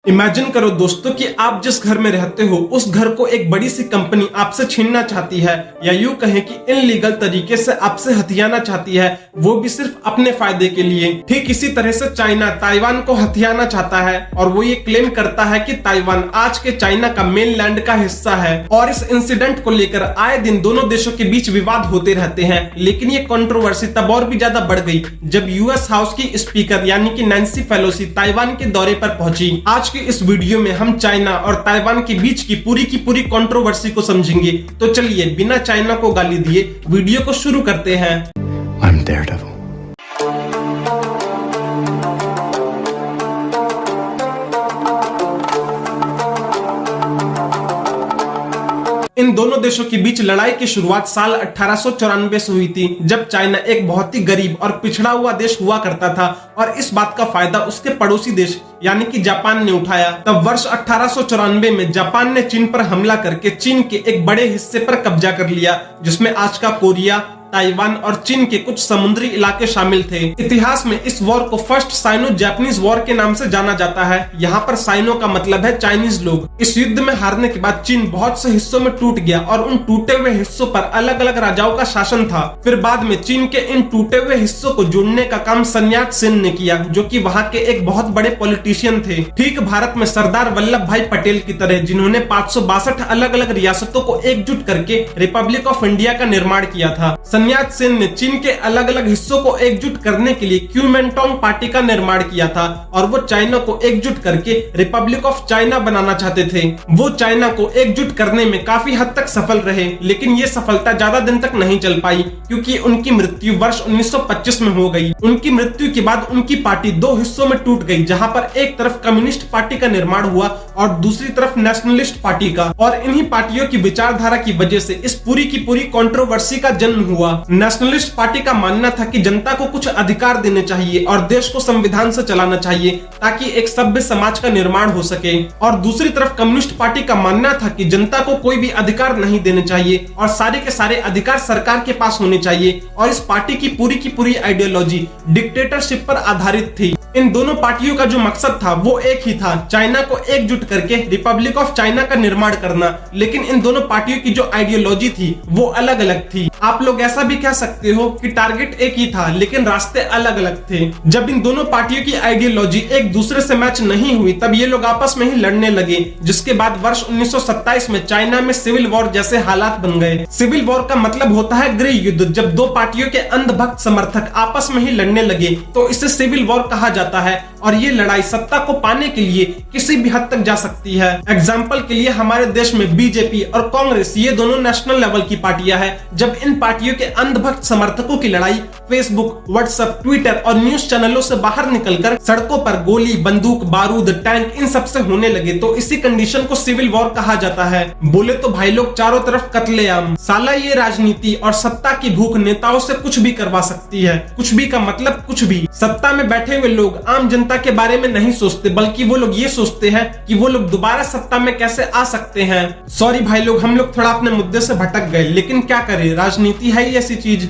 Imagine करो दोस्तों कि आप जिस घर में रहते हो उस घर को एक बड़ी सी कंपनी आपसे छीनना चाहती है, या यूं कहें कि इनलीगल तरीके से आपसे हथियाना चाहती है, वो भी सिर्फ अपने फायदे के लिए। ठीक इसी तरह से चाइना ताइवान को हथियाना चाहता है और वो ये क्लेम करता है कि ताइवान आज के चाइना का मेनलैंड का हिस्सा है। और इस इंसिडेंट को लेकर आए दिन दोनों देशों के बीच विवाद होते रहते हैं। लेकिन ये कंट्रोवर्सी तब और भी ज्यादा बढ़ गई जब यूएस हाउस की स्पीकर यानी कि नैन्सी पेलोसी ताइवान के दौरे पर पहुंची। आज की इस वीडियो में हम चाइना और ताइवान के बीच की पूरी कंट्रोवर्सी को समझेंगे। तो चलिए बिना चाइना को गाली दिए वीडियो को शुरू करते हैं। I'm Daredevil. इन दोनों देशों के बीच लड़ाई की शुरुआत साल 1894 से हुई थी, जब चाइना एक बहुत ही गरीब और पिछड़ा हुआ देश हुआ करता था और इस बात का फायदा उसके पड़ोसी देश यानी कि जापान ने उठाया। तब वर्ष 1894 में जापान ने चीन पर हमला करके चीन के एक बड़े हिस्से पर कब्जा कर लिया, जिसमें आज का कोरिया, ताइवान और चीन के कुछ समुद्री इलाके शामिल थे। इतिहास में इस वॉर को फर्स्ट साइनो जापानीज वॉर के नाम से जाना जाता है। यहाँ पर साइनो का मतलब है चाइनीज लोग। इस युद्ध में हारने के बाद चीन बहुत से हिस्सों में टूट गया और उन टूटे हुए हिस्सों पर अलग अलग राजाओं का शासन था। फिर बाद में चीन के इन टूटे हुए हिस्सों को जोड़ने का काम sun Yat-sen ने किया, जो कि वहाँ के एक बहुत बड़े पॉलिटिशियन थे। ठीक भारत में सरदार वल्लभ भाई पटेल की तरह, जिन्होंने 562 अलग अलग रियासतों को एकजुट करके रिपब्लिक ऑफ इंडिया का निर्माण किया था। sun Yat-sen ने चीन के अलग अलग हिस्सों को एकजुट करने के लिए क्यूमेंटोंग पार्टी का निर्माण किया था और वो चाइना को एकजुट करके रिपब्लिक ऑफ चाइना बनाना चाहते थे। वो चाइना को एकजुट करने में काफी हद तक सफल रहे, लेकिन ये सफलता ज्यादा दिन तक नहीं चल पाई क्योंकि उनकी मृत्यु वर्ष 1925 में हो गई। उनकी मृत्यु के बाद उनकी पार्टी दो हिस्सों में टूट गई, जहां पर एक तरफ कम्युनिस्ट पार्टी का निर्माण हुआ और दूसरी तरफ नेशनलिस्ट पार्टी का। और इन्हीं पार्टियों की विचारधारा की वजह से इस पूरी की पूरी कंट्रोवर्सी का जन्म हुआ। नेशनलिस्ट पार्टी का मानना था कि जनता को कुछ अधिकार देने चाहिए और देश को संविधान से चलाना चाहिए ताकि एक सभ्य समाज का निर्माण हो सके। और दूसरी तरफ कम्युनिस्ट पार्टी का मानना था कि जनता को कोई भी अधिकार नहीं देने चाहिए और सारे के सारे अधिकार सरकार के पास होने चाहिए। और इस पार्टी की पूरी आइडियोलॉजी डिक्टेटरशिप पर आधारित थी। इन दोनों पार्टियों का जो मकसद था वो एक ही था, चाइना को एकजुट करके रिपब्लिक ऑफ चाइना का निर्माण करना। लेकिन इन दोनों पार्टियों की जो आइडियोलॉजी थी वो अलग अलग थी। आप लोग ऐसा भी कह सकते हो कि टारगेट एक ही था लेकिन रास्ते अलग अलग थे। जब इन दोनों पार्टियों की आइडियोलॉजी एक दूसरे से मैच नहीं हुई तब ये लोग आपस में ही लड़ने लगे, जिसके बाद वर्ष 1927 में चाइना में सिविल वॉर जैसे हालात बन गए। सिविल वॉर का मतलब होता है गृह युद्ध। जब दो पार्टियों के अंधभक्त समर्थक आपस में ही लड़ने लगे तो इसे सिविल वॉर कहा जाता है। और ये लड़ाई सत्ता को पाने के लिए किसी भी हद तक जा सकती है। एग्जाम्पल के लिए हमारे देश में बीजेपी और कांग्रेस, ये दोनों नेशनल लेवल की पार्टियां हैं। जब इन पार्टियों के अंधभक्त समर्थकों की लड़ाई फेसबुक, व्हाट्सएप, ट्विटर और न्यूज चैनलों से बाहर निकलकर सड़कों पर गोली, बंदूक, बारूद, टैंक इन सब से होने लगे तो इसी कंडीशन को सिविल वॉर कहा जाता है। बोले तो भाई लोग चारों तरफ कत्लेआम। साला ये राजनीति और सत्ता की भूख नेताओं से कुछ भी करवा सकती है। कुछ भी का मतलब कुछ भी। सत्ता में बैठे हुए लोग आम जनता के बारे में नहीं सोचते, बल्कि वो लोग ये सोचते हैं कि वो लोग दोबारा सत्ता में कैसे आ सकते हैं। सॉरी भाई लोग, हम लोग थोड़ा अपने मुद्दे से भटक गए, लेकिन क्या करें, राजनीति है ही ऐसी चीज।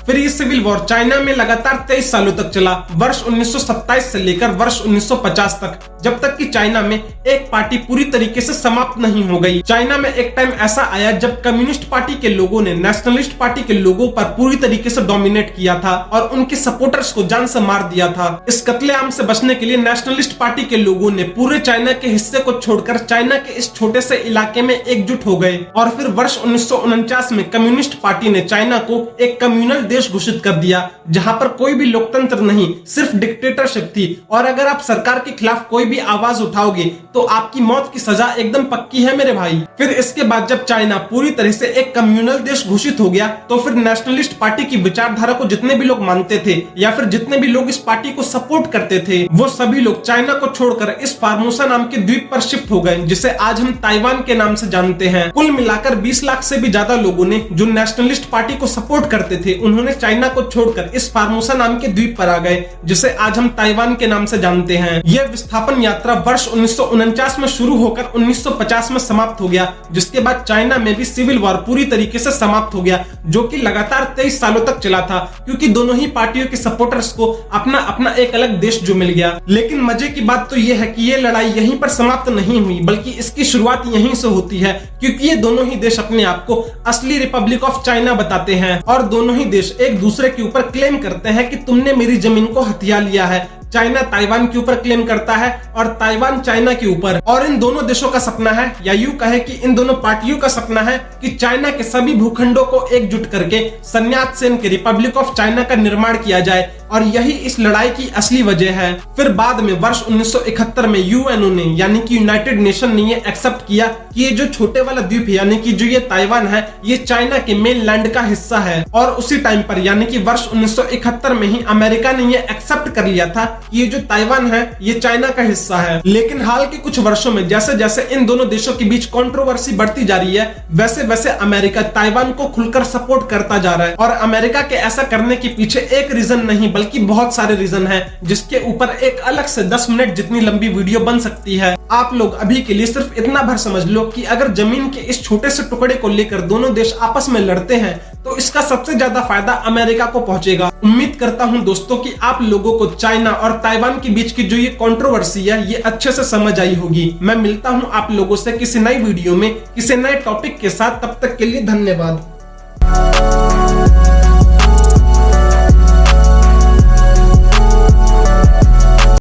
फिर ये सिविल वॉर चाइना में लगातार 23 सालों तक चला, वर्ष 1927 से लेकर वर्ष 1950 तक, जब तक कि चाइना में एक पार्टी पूरी तरीके से समाप्त नहीं हो गई। चाइना में एक टाइम ऐसा आया जब कम्युनिस्ट पार्टी के लोगों ने नेशनलिस्ट पार्टी के लोगों पर पूरी तरीके से डोमिनेट किया था और उनके सपोर्टर्स को जान से मार दिया था। इस कत्लेआम से बचने के लिए नेशनलिस्ट पार्टी के लोगों ने पूरे चाइना के हिस्से को छोड़कर चाइना के इस छोटे से इलाके में एकजुट हो गए। और फिर वर्ष 1949 में कम्युनिस्ट पार्टी ने चाइना को एक कम्युनल देश घोषित कर दिया, जहां पर कोई भी लोकतंत्र नहीं, सिर्फ डिक्टेटरशिप थी। और अगर आप सरकार के खिलाफ कोई भी आवाज उठाओगे तो आपकी मौत की सजा एकदम पक्की है मेरे भाई। फिर इसके बाद जब चाइना पूरी तरह से एक कम्युनल देश घोषित हो गया तो फिर नेशनलिस्ट पार्टी की विचारधारा को जितने भी लोग मानते थे या फिर जितने भी लोग इस पार्टी को सपोर्ट करते थे, वो सभी लोग चाइना को छोड़कर इस फार्मोसा नाम के द्वीप पर शिफ्ट हो गए, जिसे आज हम ताइवान के नाम से जानते हैं। कुल मिलाकर 20 लाख से भी ज्यादा लोगों ने, जो नेशनलिस्ट पार्टी को सपोर्ट करते थे, उन्होंने उन्होंने चाइना को छोड़कर इस फार्मोसा नाम के द्वीप पर आ गए, जिसे आज हम ताइवान के नाम से जानते हैं। यह विस्थापन यात्रा वर्ष 1949 में शुरू होकर 1950 में समाप्त हो गया, जिसके बाद चाइना में भी सिविल वॉर पूरी तरीके से समाप्त हो गया, जो कि लगातार 23 सालों तक चला था, क्योंकि दोनों ही पार्टियों के सपोर्टर्स को अपना अपना एक अलग देश जो मिल गया। लेकिन मजे की बात तो यह है कि यह लड़ाई यहीं पर समाप्त नहीं हुई, बल्कि इसकी शुरुआत यहीं से होती है, क्योंकि ये दोनों ही देश अपने आप को असली रिपब्लिक ऑफ चाइना बताते हैं और दोनों ही देश एक दूसरे के ऊपर क्लेम करते हैं कि तुमने मेरी जमीन को हथिया लिया है। चाइना ताइवान के ऊपर क्लेम करता है और ताइवान चाइना के ऊपर। और इन दोनों देशों का सपना है, या यूं कहे कि इन दोनों पार्टियों का सपना है कि चाइना के सभी भूखंडों को एकजुट करके सन्यात सेन के रिपब्लिक ऑफ चाइना का निर्माण किया जाए, और यही इस लड़ाई की असली वजह है। फिर बाद में वर्ष 1971 में यूएनओ ने यानी कि यूनाइटेड नेशन ने ये एक्सेप्ट किया कि ये जो छोटे वाला द्वीप यानी कि जो ये ताइवान है, ये चाइना के मेन लैंड का हिस्सा है। और उसी टाइम पर यानी कि वर्ष 1971 में ही अमेरिका ने ये एक्सेप्ट कर लिया था कि ये जो ताइवान है ये चाइना का हिस्सा है। लेकिन हाल के कुछ वर्षों में जैसे जैसे इन दोनों देशों के बीच कंट्रोवर्सी बढ़ती जा रही है, वैसे वैसे अमेरिका ताइवान को खुलकर सपोर्ट करता जा रहा है। और अमेरिका के ऐसा करने के पीछे एक रीजन नहीं बल्कि बहुत सारे रीजन हैं, जिसके ऊपर एक अलग से 10 मिनट जितनी लंबी वीडियो बन सकती है। आप लोग अभी के लिए सिर्फ इतना भर समझ लो कि अगर जमीन के इस छोटे से टुकड़े को लेकर दोनों देश आपस में लड़ते हैं तो इसका सबसे ज्यादा फायदा अमेरिका को पहुंचेगा। उम्मीद करता हूं दोस्तों कि आप लोगों को चाइना और ताइवान के बीच की जो ये कंट्रोवर्सी है ये अच्छे से समझ आई होगी। मैं मिलता हूं आप लोगों से किसी नई वीडियो में किसी नए टॉपिक के साथ, तब तक के लिए धन्यवाद।